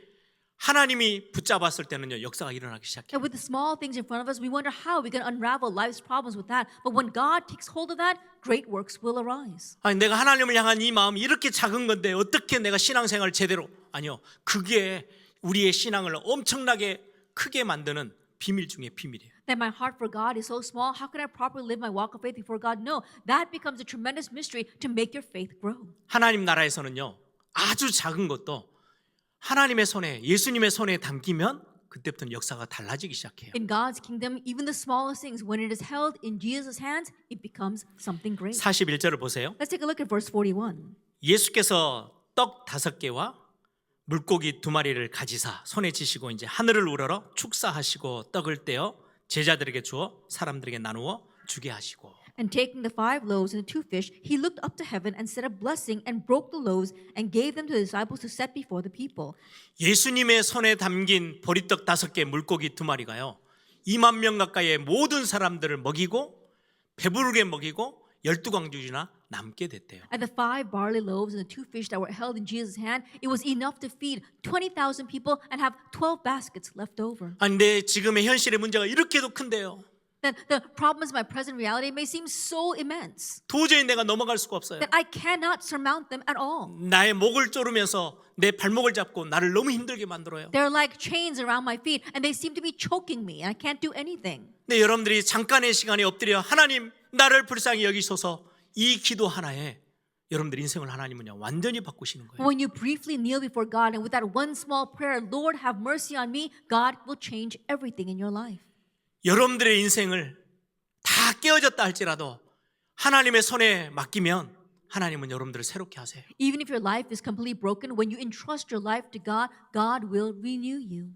하나님이 붙잡았을 때는요 역사가 일어나기 시작해요. And with the small things in front of us, we wonder how we can unravel life's problems with that. But when God takes hold of that, great works will arise. 아니 내가 하나님을 향한 이 마음이 이렇게 작은 건데 어떻게 내가 신앙생활을 제대로 아니요. 그게 우리의 신앙을 엄청나게 크게 만드는 비밀 중에 비밀이에요. That my heart for God is so small, how can I properly live my walk of faith before God? No, that becomes a tremendous mystery to make your faith grow. 하나님 나라에서는요 아주 작은 것도 하나님의 손에 예수님의 손에 담기면 그때부터는 역사가 달라지기 시작해요. In God's kingdom, even the smallest things, when it is held in Jesus' hands, it becomes something great. 41절을 보세요. Let's take a look at verse 41. 예수께서 떡 5개와 물고기 2마리를 가지사 손에 쥐시고 이제 하늘을 우러러 축사하시고 떡을 떼어 제자들에게 주어 사람들에게 나누어 주게 하시고 And taking the 5 loaves and the 2 fish, he looked up to heaven and said a blessing and broke the loaves and gave them to the disciples to set before the people. 예수님의 손에 담긴 보리떡 5개 물고기 2마리가요 2만 명 가까이의 모든 사람들을 먹이고 배부르게 먹이고 12광주리나 남게 됐대요. And the 5 barley loaves and the 2 fish that were held in Jesus' hand, it was enough to feed 20,000 people and have 12 baskets left over. 아니 내 지금의 현실의 문제가 이렇게도 큰데요. That the problems of my present reality may seem so immense 도저히 내가 넘어갈 수가 없어요. that I cannot surmount them at all. 나의 목을 조르면서 내 발목을 잡고 나를 너무 힘들게 만들어요. They're like chains around my feet and they seem to be choking me and I can't do anything. 근데 여러분들이 잠깐의 시간에 엎드려 하나님 나를 불쌍히 여기소서 이 기도 하나에 여러분들 인생을 하나님은요 완전히 바꾸시는 거예요. When you briefly kneel before God and with that one small prayer, Lord have mercy on me, God will change everything in your life. 여러분들의 인생을 다 깨어졌다 할지라도 하나님의 손에 맡기면 하나님은 여러분들을 새롭게 하세요. Even if your life is completely broken, when you entrust your life to God, God will renew you.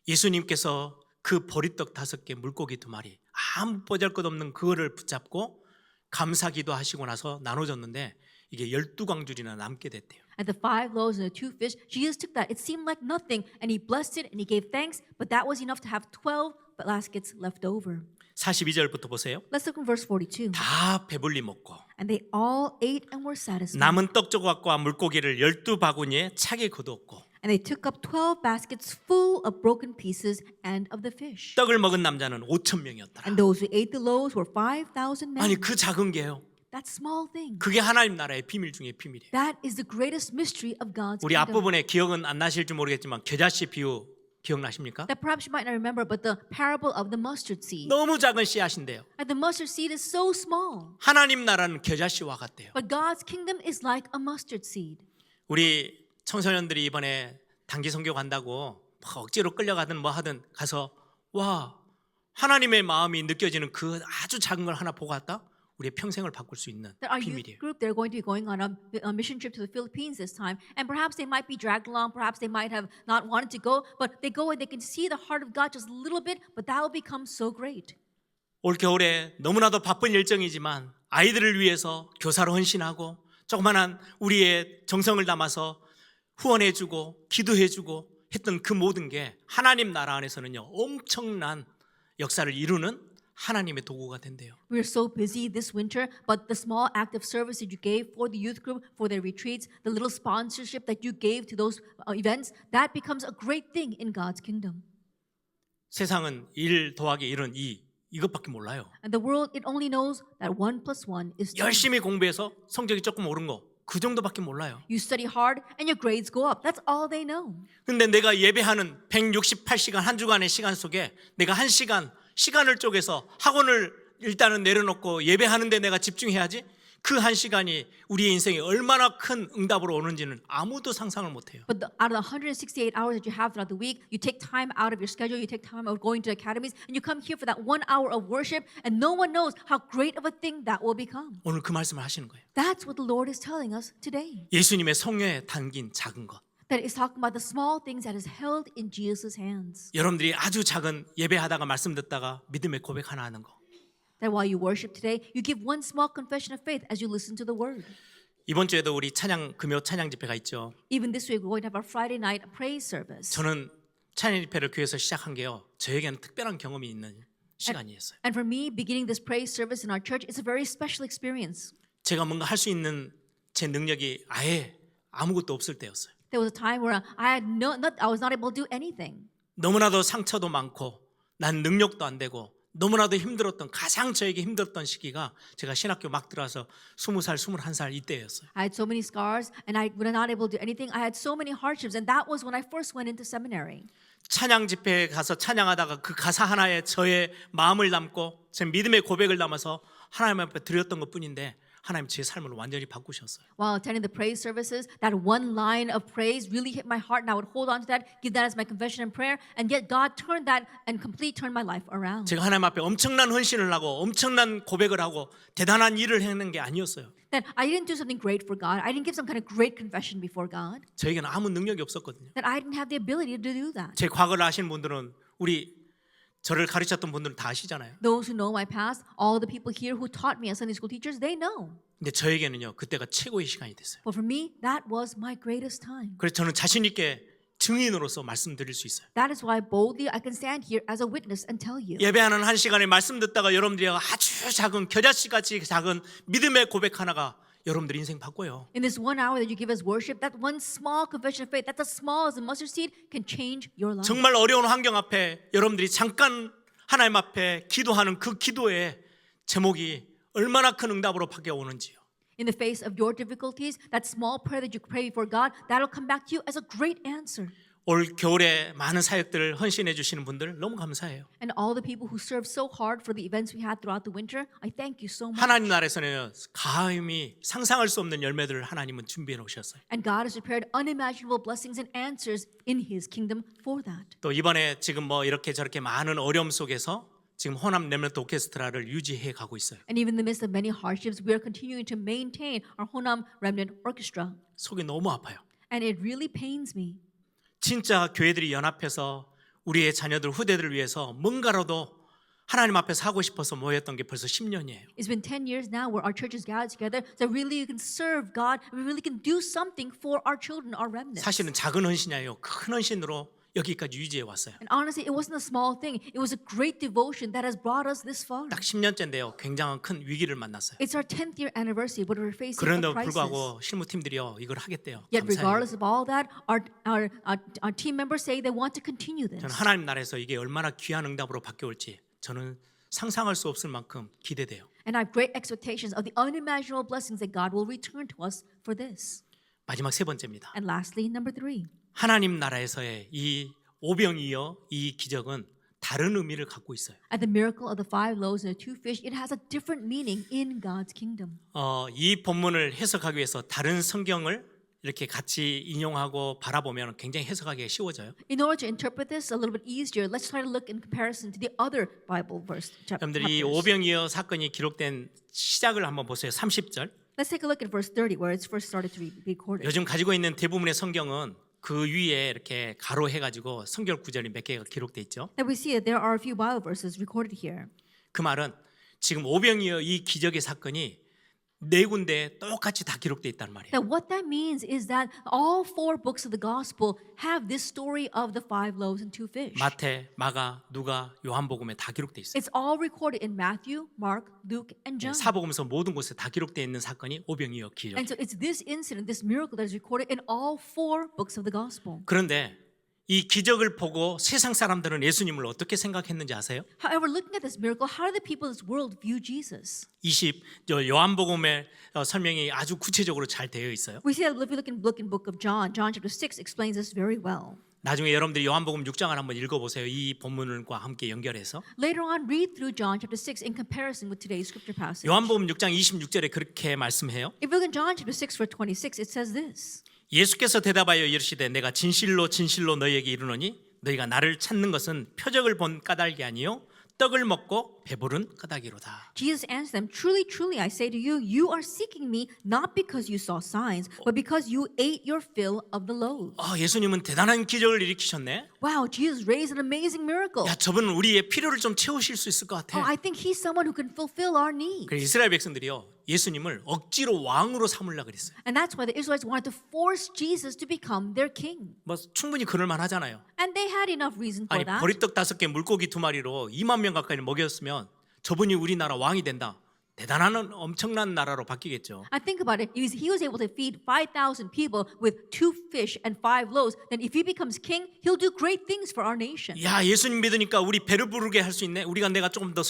예수님께서 그 보리떡 5개 물고기 2마리 아무 보잘것없는 그거를 붙잡고 감사기도 하시고 나서 나눠줬는데 이게 12광주리나 남게 됐대요. At the 5 loaves and the 2 fish, Jesus took that. It seemed like nothing, and he blessed it and he gave thanks, but that was enough to have 12 baskets left over. 42절부터 보세요. Let's look at verse 42. 다 배불리 먹고 And they all ate and were satisfied. 남은 떡 조각과 물고기를 12바구니에 차게 거두었고 And they took up 12 baskets full of broken pieces and of the fish. 떡을 먹은 남자는 5,000명이었더라. And those who ate the loaves were 5,000 men. 아니 그 작은 게요. That small thing. 그게 하나님 나라의 비밀 중에 비밀이에요. That is the greatest mystery of God's 우리 kingdom. 앞부분에 기억은 안 나실지 모르겠지만 겨자씨 비유 기억나십니까? That perhaps you might not remember, but the parable of the mustard seed. 너무 작은 씨앗인데요. And the mustard seed is so small. 하나님 나라는 겨자씨와 같대요. But God's kingdom is like a mustard seed. 우리 청소년들이 이번에 단기 선교 간다고 막 억지로 끌려가든 뭐 하든 가서 와 하나님의 마음이 느껴지는 그 아주 작은 걸 하나 보고 왔다? 우리의 평생을 바꿀 수 있는 That our youth 비밀이에요. group, they're going to be going on a mission trip to the Philippines this time. And perhaps they might be dragged along. Perhaps they might have not wanted to go. But they go and they can see the heart of God just a little bit. But that will become so great. 올 겨울에 너무나도 바쁜 일정이지만 아이들을 위해서 교사로 헌신하고 조그만한 우리의 정성을 담아서 후원해주고 기도해주고 했던 그 모든 게 하나님 나라 안에서는요 엄청난 역사를 이루는 하나님의 도구가 된대요. We're so busy this winter, but the small act of service that you gave for the youth group, for their retreats, the little sponsorship that you gave to those events, that becomes a great thing in God's kingdom. 세상은 1 더하기 1은 2 이것밖에 몰라요. And the world, it only knows that 1 plus 1 is 2. 열심히 공부해서 성적이 조금 오른 거 그 정도밖에 몰라요. You study hard and your grades go up. That's all they know. 근데 내가 예배하는 168시간 한 주간의 시간 속에 내가 1시간 시간을 쪼개서 학원을 일단은 내려놓고 예배하는데 내가 집중해야지. 그 1시간이 우리의 인생에 얼마나 큰 응답으로 오는지는 아무도 상상을 못해요. But out of the 168 hours that you have throughout the week, you take time out of your schedule, you take time out of going to academies, and you come here for that 1 hour of worship, and no one knows how great of a thing that will become. 오늘 그 말씀을 하시는 거예요. That's what the Lord is telling us today. 예수님의 성령에 담긴 작은 것. That is talking about the small things that is held in Jesus' hands. 여러분들이 아주 작은 예배하다가 말씀 듣다가 믿음의 고백 하나 하는 거. That while you worship today, you give one small confession of faith as you listen to the word. 이번 주에도 우리 금요 찬양 집회가 있죠. Even this week, we're going to have our Friday night praise service. 저는 찬양 집회를 교회에서 시작한 게요. 저에게는 특별한 경험이 있는 시간이었어요. And for me, beginning this praise service in our church is a very special experience. 제가 뭔가 할 수 있는 제 능력이 아예 아무것도 없을 때였어요. There was a time where I was not able to do anything. 너무나도 상처도 많고 난 능력도 안 되고 너무나도 힘들었던 가장 저에게 힘들었던 시기가 제가 신학교 막 들어와서 20살, 21살 이때였어요. I had so many scars and I was not able to do anything. I had so many hardships and that was when I first went into seminary. 찬양 집회에 가서 찬양하다가 그 가사 하나에 저의 마음을 담고 제 믿음의 고백을 담아서 하나님 앞에 드렸던 것뿐인데 하나님 제 삶을 완전히 바꾸셨어요. While attending the praise services, that one line of praise really hit my heart and I would hold on to that, give that as my confession and prayer, and yet God turned that and completely turned my life around. 제가 하나님 앞에 엄청난 헌신을 하고 엄청난 고백을 하고 대단한 일을 했는 게 아니었어요. That I didn't do something great for God. I didn't give some kind of great confession before God. 저에게는 아무 능력이 없었거든요. That I didn't have the ability to do that. 제 과거를 아시는 분들은 우리 저를 가르쳤던 분들은 다 아시잖아요. Those who know my past, all the people here who taught me as Sunday school teachers, they know. 근데 저에게는요 그때가 최고의 시간이 됐어요. But for me, that was my greatest time. 그래서 저는 자신 있게 증인으로서 말씀드릴 수 있어요. That is why boldly I can stand here as a witness and tell you. 예배하는 한 시간에 말씀 듣다가 여러분들이 아주 작은 겨자씨같이 작은 믿음의 고백 하나가 여러분들 인생 바꿔요. In this 1 hour that you give as worship, that one small confession of faith, that's as small as a mustard seed, can change your life. 정말 어려운 환경 앞에 여러분들이 잠깐 하나님 앞에 기도하는 그 기도의 제목이 얼마나 큰 응답으로 바뀌어오는지요. In the face of your difficulties, that small prayer that you pray before God, that'll come back to you as a great answer. 올 겨울에 많은 사역들을 헌신해 주시는 분들 너무 감사해요. And all the people who served so hard for the events we had throughout the winter, I thank you so much. 하나님 나라에서는 감히 상상할 수 없는 열매들을 하나님은 준비해 놓으셨어요. And God has prepared unimaginable blessings and answers in His kingdom for that. 또 이번에 지금 뭐 이렇게 저렇게 많은 어려움 속에서 지금 호남 렘넌트 오케스트라를 유지해 가고 있어요. And even in the midst of many hardships, we are continuing to maintain our Honam Remnant Orchestra. 속이 너무 아파요. And it really pains me. 진짜 교회들이 연합해서 우리의 자녀들 후대들을 위해서 뭔가라도 하나님 앞에서 하고 싶어서 모였던 게 벌써 10년이에요. It's been 10 years now where our churches gathered together so really you can serve God and we really can do something for our children, our remnants. 사실은 작은 헌신이 아니에요. 큰 헌신으로 여기까지 유지해 왔어요. And honestly, it wasn't a small thing. It was a great devotion that has brought us this far. 딱 10년째인데요. 굉장한 큰 위기를 만났어요. It's our 10th year anniversary, but we're facing a 그런데도 crisis. 불구하고 실무팀들이요 이걸 하겠대요. Yet 감사해요. regardless of all that, our team members say they want to continue this. 저는 하나님 나라에서 이게 얼마나 귀한 응답으로 바뀌어올지 저는 상상할 수 없을 만큼 기대돼요. And I have great expectations of the unimaginable blessings that God will return to us for this. 마지막 세 번째입니다. And lastly, number 3. 하나님 나라에서의 이 오병이어 이 기적은 다른 의미를 갖고 있어요. At the miracle of the 5 loaves and the 2 fish, it has a different meaning in God's kingdom. 이 본문을 해석하기 위해서 다른 성경을 이렇게 같이 인용하고 바라보면 굉장히 해석하기가 쉬워져요. In order to interpret this a little bit easier, let's try to look in comparison to the other Bible verse 여러분들이 이 chapters. 오병이어 사건이 기록된 시작을 한번 보세요. 30절. Let's take a look at verse 30 where it's first started to be recorded. 요즘 가지고 있는 대부분의 성경은 그 위에 이렇게 가로해가지고 성경 구절이 몇 개가 기록돼 있죠. That we see that there are a few Bible verses recorded here. 그 말은 지금 오병이어 이 기적의 사건이 네 군데에 똑같이 다 기록되어 있단 말이에요. That what that means is that all four books of the gospel have this story of the 5 loaves and 2 fish. 마태, 마가, 누가, 요한복음에 다 기록되어 있어요. It's all recorded in Matthew, Mark, Luke, and John. 사복음서 모든 곳에 다 기록되어 있는 사건이 오병이어 기적. And so it's this incident, this miracle that is recorded in all 4 books of the gospel. 그런데 이 기적을 보고 세상 사람들은 예수님을 어떻게 생각했는지 아세요? However, looking at this miracle, how do the people of this world view Jesus? 요한복음의 설명이 아주 구체적으로 잘 되어 있어요. We see that if we look in book of John, John chapter 6 explains this very well. 나중에 여러분들이 요한복음 6장을 한번 읽어보세요. 이 본문과 함께 연결해서. Later on, read through John chapter 6 in comparison with today's scripture passage. 요한복음 6장 26절에 그렇게 말씀해요. If we look in John chapter 6 verse 26, it says this. 예수께서 대답하여 이르시되 내가 진실로 진실로 너희에게 이르노니 너희가 나를 찾는 것은 표적을 본 까닭이 아니요 떡을 먹고 배부른 까닭이로다. Jesus answered them, Truly, truly, I say to you, you are seeking me not because you saw signs, but because you ate your fill of the loaves. 예수님은 대단한 기적을 일으키셨네. Wow, Jesus raised an amazing miracle. 야, 저분은 우리의 필요를 좀 채우실 수 있을 것 같아. I think he's someone who can fulfill our needs. 그래서 이스라엘 백성들이요 예수님을 억지로 왕으로 삼으려고 그랬어요. And that's why the Israelites wanted to force Jesus to become their king. 뭐 충분히 그럴 만하잖아요. And they had enough reason for 아니 that. 보리떡 5개 물고기 2마리로 2만 명 가까이 먹였으면 저분이 우리나라 왕이 된다. 대단한 엄청난 나라로 바뀌겠죠. I think about it. He was able to feed 5,000 people with 2 fish and 5 loaves. Then if he becomes king, he'll do great things for our nation. 야 예수님 믿으니까 우리 배를 부르게 할 수 있네. 내가 조금 더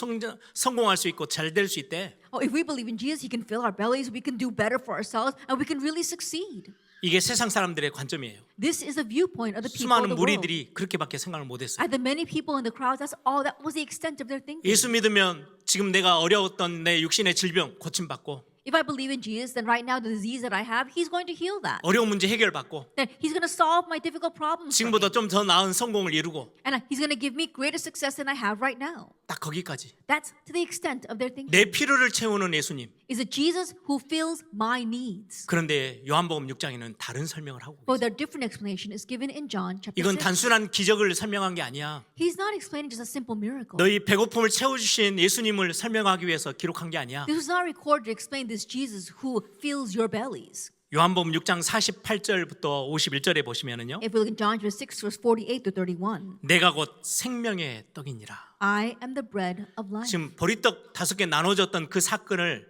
성공할 수 있고 잘 될 수 있대. If we believe in Jesus, he can fill our bellies, we can do better for ourselves, and we can really succeed. 이게 세상 사람들의 관점이에요. This is the viewpoint of the people of 수많은 the world. 무리들이 그렇게밖에 생각을 못했어요. And the many people in the crowd, that was the extent of their thinking. 예수 믿으면 지금 내가 어려웠던 내 육신의 질병 고침받고 If I believe in Jesus, then right now the disease that I have, he's going to heal that. 어려운 문제 해결받고 Then he's going to solve my difficult problems for me. 지금보다 좀 더 나은 성공을 이루고 And he's going to give me greater success than I have right now. 딱 거기까지. That's to the extent of their thinking. 내 필요를 채우는 예수님. Is it Jesus who fills my needs? 그런데 요한복음 6장에는 다른 설명을 하고 But 있어요. their different explanation is given in John chapter 이건 6. 단순한 기적을 설명한 게 아니야. He's not explaining just a simple miracle. 너희 배고픔을 채워주신 예수님을 설명하기 위해서 기록한 게 아니야. This was not recorded to explain this Jesus who fills your bellies. 요한복음 6장 48절부터 51절에 보시면은요. If we look at John chapter 6 verse 48 to 31, 내가 곧 생명의 떡이니라. I am the bread of life. 지금 보리떡 5개 나눠졌던 그 사건을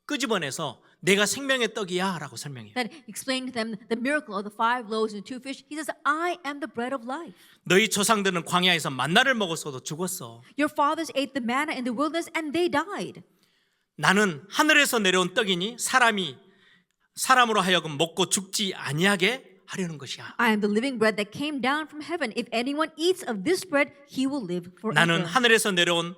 끄집어내서 내가 생명의 떡이야라고 설명해요. That explained to them the miracle of the 5 loaves and 2 fish. He says, I am the bread of life. 너희 조상들은 광야에서 만나를 먹었어도 죽었어. Your fathers ate the manna in the wilderness and they died. 나는 하늘에서 내려온 떡이니 사람으로 하여금 먹고 죽지 아니하게 하려는 것이야. I am the living bread that came down from heaven. If anyone eats of this bread, he will live forever. 나는 하늘에서 내려온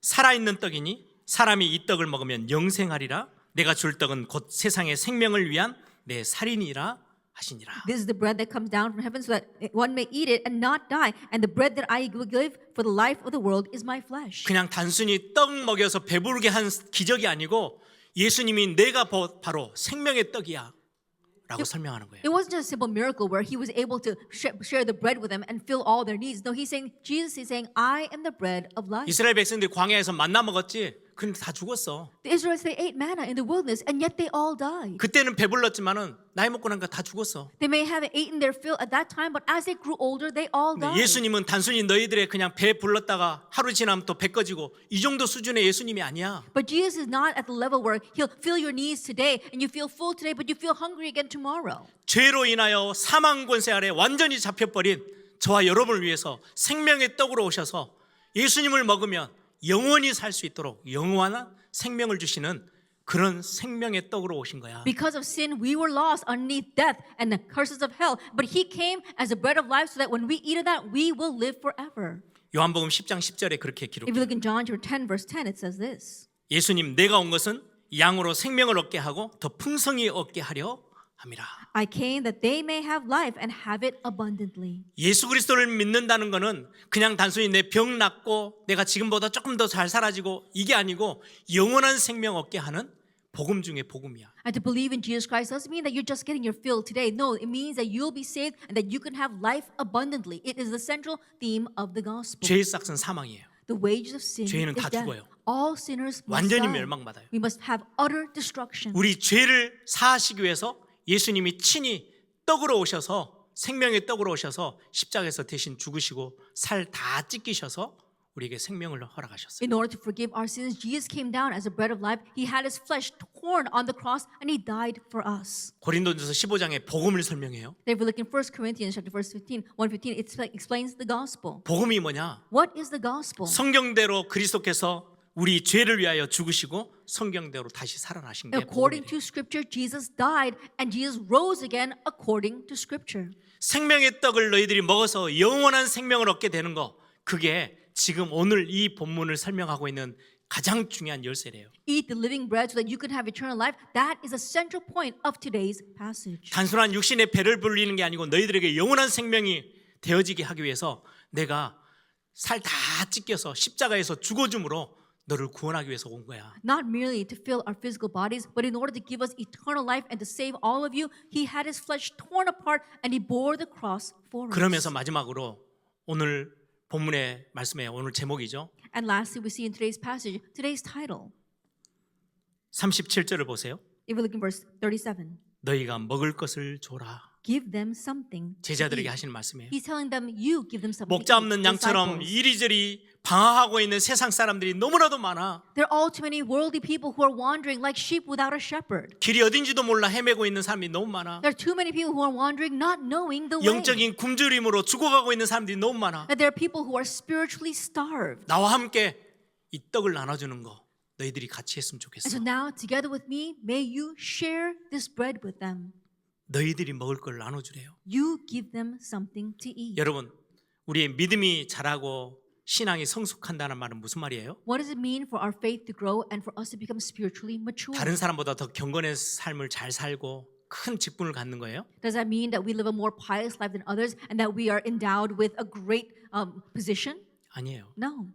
살아있는 떡이니 사람이 이 떡을 먹으면 영생하리라. 내가 줄 떡은 곧 세상의 생명을 위한 내 살이니라 하시니라. This is the bread that comes down from heaven so that one may eat it and not die. And the bread that I will give for the life of the world is my flesh. 그냥 단순히 떡 먹여서 배부르게 한 기적이 아니고 예수님이 내가 바로 생명의 떡이야 라고 설명하는 거예요. It wasn't just a simple miracle where he was able to share the bread with them and fill all their needs. No, Jesus is saying, I am the bread of life. 이스라엘 백성들이 광야에서 만나 먹었지 근데 다 죽었어. The Israelites, they ate manna in the wilderness and yet they all died. 그때는 배불렀지만은 나이 먹고 나니까 다 죽었어. They may have eaten their fill at that time, but as they grew older, they all died. 예수님은 단순히 너희들의 그냥 배 불렀다가 하루 지나면 또 배 꺼지고 이 정도 수준의 예수님이 아니야. But Jesus is not at the level where he'll fill your needs today and you feel full today, but you feel hungry again tomorrow. 죄로 인하여 사망 권세 아래 완전히 잡혀버린 저와 여러분을 위해서 생명의 떡으로 오셔서 예수님을 먹으면 영원히 살 수 있도록 영원한 생명을 주시는 그런 생명의 떡으로 오신 거야. Because of sin, we were lost underneath death and the curses of hell. But he came as a bread of life so that when we eat of that, we will live forever. 요한복음 10장 10절에 그렇게 If 기록해요. you look in John chapter 10, verse 10, it says this. 예수님 내가 온 것은 양으로 생명을 얻게 하고 더 풍성히 얻게 하려 함이라. I came that they may have life and have it abundantly. 예수 그리스도를 믿는다는 것은 그냥 단순히 내 병 낫고 내가 지금보다 조금 더 잘 살아지고 이게 아니고 영원한 생명 얻게 하는 복음 중에 복음이야. And to believe in Jesus Christ doesn't mean that you're just getting your fill today. No, it means that you'll be saved and that you can have life abundantly. It is the central theme of the gospel. 죄의 싹은 사망이에요. The wages of sin 죄인은 is 다 death. 죽어요. All sinners must 완전히 die. 멸망받아요. We must have utter destruction. 우리 죄를 사하시기 위해서 예수님이 친히 떡으로 오셔서 생명의 떡으로 오셔서 십자가에서 대신 죽으시고 살 다 찢기셔서 우리에게 생명을 허락하셨어요. In order to forgive our sins, Jesus came down as a bread of life. He had his flesh torn on the cross and he died for us. 고린도전서 15장에 복음을 설명해요. If we look in 1 Corinthians chapter 1:15, it explains the gospel. 복음이 뭐냐? What is the gospel? 성경대로 그리스도께서 우리 죄를 위하여 죽으시고 성경대로 다시 살아나신 게 According 복음이에요. to Scripture, Jesus died and Jesus rose again according to Scripture. 생명의 떡을 너희들이 먹어서 영원한 생명을 얻게 되는 거, 그게 지금 오늘 이 본문을 설명하고 있는 가장 중요한 열쇠래요. Eat the living bread so that you can have eternal life. That is a central point of today's passage. 단순한 육신의 배를 불리는 게 아니고 너희들에게 영원한 생명이 되어지게 하기 위해서 내가 살 다 찢겨서 십자가에서 죽어줌으로 너를 구원하기 위해서 온 거야. Not merely to fill our physical bodies, but in order to give us eternal life and to save all of you, he had his flesh torn apart and he bore the cross for us. 그러면서 마지막으로 오늘 본문의 말씀에 오늘 제목이죠. And lastly, we see in today's passage, today's title. 37절을 보세요. If we look in verse 37, 너희가 먹을 것을 줘라. give them something. to 제자들에게 eat. 하시는 말씀이에요. He's telling them, you give them something. 목자 to 없는 eat. 양처럼 Disciples. 이리저리 방황하고 있는 세상 사람들이 너무나도 많아. There are all too many worldly people who are wandering like sheep without a shepherd. 길이 어딘지도 몰라 헤매고 있는 사람이 너무 많아. There are too many people who are wandering, not knowing the way. 영적인 굶주림으로 죽어가고 있는 사람들이 너무 많아. That there are people who are spiritually starved. 나와 함께 이 떡을 나눠주는 거 너희들이 같이 했으면 And 좋겠어. so now, together with me, may you share this bread with them. 너희들이 먹을 걸 나눠주래요. You give them something to eat. 여러분, 우리의 믿음이 자라고 신앙이 성숙한다는 말은 무슨 말이에요? What does it mean for our faith to grow and for us to become spiritually mature? 다른 사람보다 더 경건의 삶을 잘 살고 큰 직분을 갖는 거예요? Does that mean that we live a more pious life than others and that we are endowed with a great position? 아니에요. No.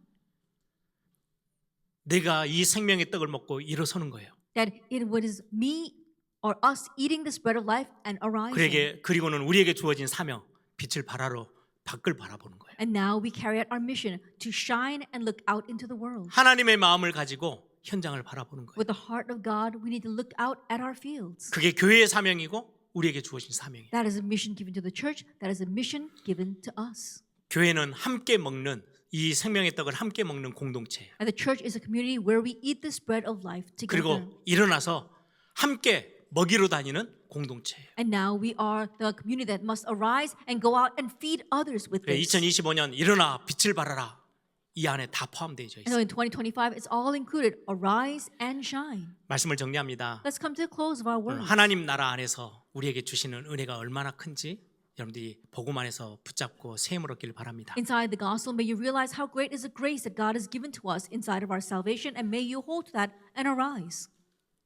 내가 이 생명의 떡을 먹고 일어서는 거예요. That it was me or us eating this bread of life and arising. 그리고는 우리에게 주어진 사명, 빛을 발하러 밖을 바라보는 거예요. And now we carry out our mission to shine and look out into the world. 하나님의 마음을 가지고 현장을 바라보는 거예요. With the heart of God, we need to look out at our fields. 그게 교회의 사명이고 우리에게 주어진 사명이에요. That is a mission given to the church. That is a mission given to us. 교회는 함께 먹는 이 생명의 떡을 함께 먹는 공동체예요. And the church is a community where we eat this bread of life together. 그리고 일어나서 함께 먹이러 다니는 공동체예요. And now we are the community that must arise and go out and feed others with this. 2025년 일어나 빛을 발하라. 이 안에 다 포함되어 And so 있어요. in 2025, it's all included. Arise and shine. 말씀을 정리합니다. Let's come to the close of our words. 하나님 나라 안에서 우리에게 주시는 은혜가 얼마나 큰지 여러분들이 복음 안에서 붙잡고 세임을 얻기를 바랍니다. Inside the gospel, may you realize how great is the grace that God has given to us inside of our salvation, and may you hold to that and arise.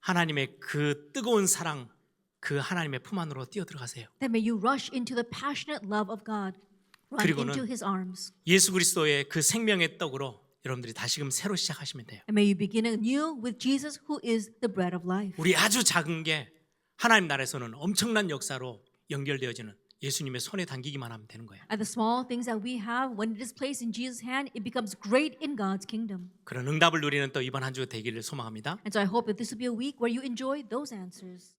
하나님의 그 뜨거운 사랑, 그 하나님의 품 안으로 뛰어들어가세요. That may you rush into the passionate love of God, run 그리고는 into His arms, 예수 그리스도의 그 생명의 떡으로 여러분들이 다시금 새로 시작하시면 돼요. and may you begin anew with Jesus, who is the bread of life. 우리 아주 작은 게 하나님 나라에서는 엄청난 역사로 연결되어지는 예수님의 손에 당기기만 하면 되는 거예요. And the small things that we have, when it is placed in Jesus' hand, it becomes great in God's kingdom. 그런 응답을 누리는 또 이번 한 주 되기를 소망합니다. And so I hope that this will be a week where you enjoy those answers.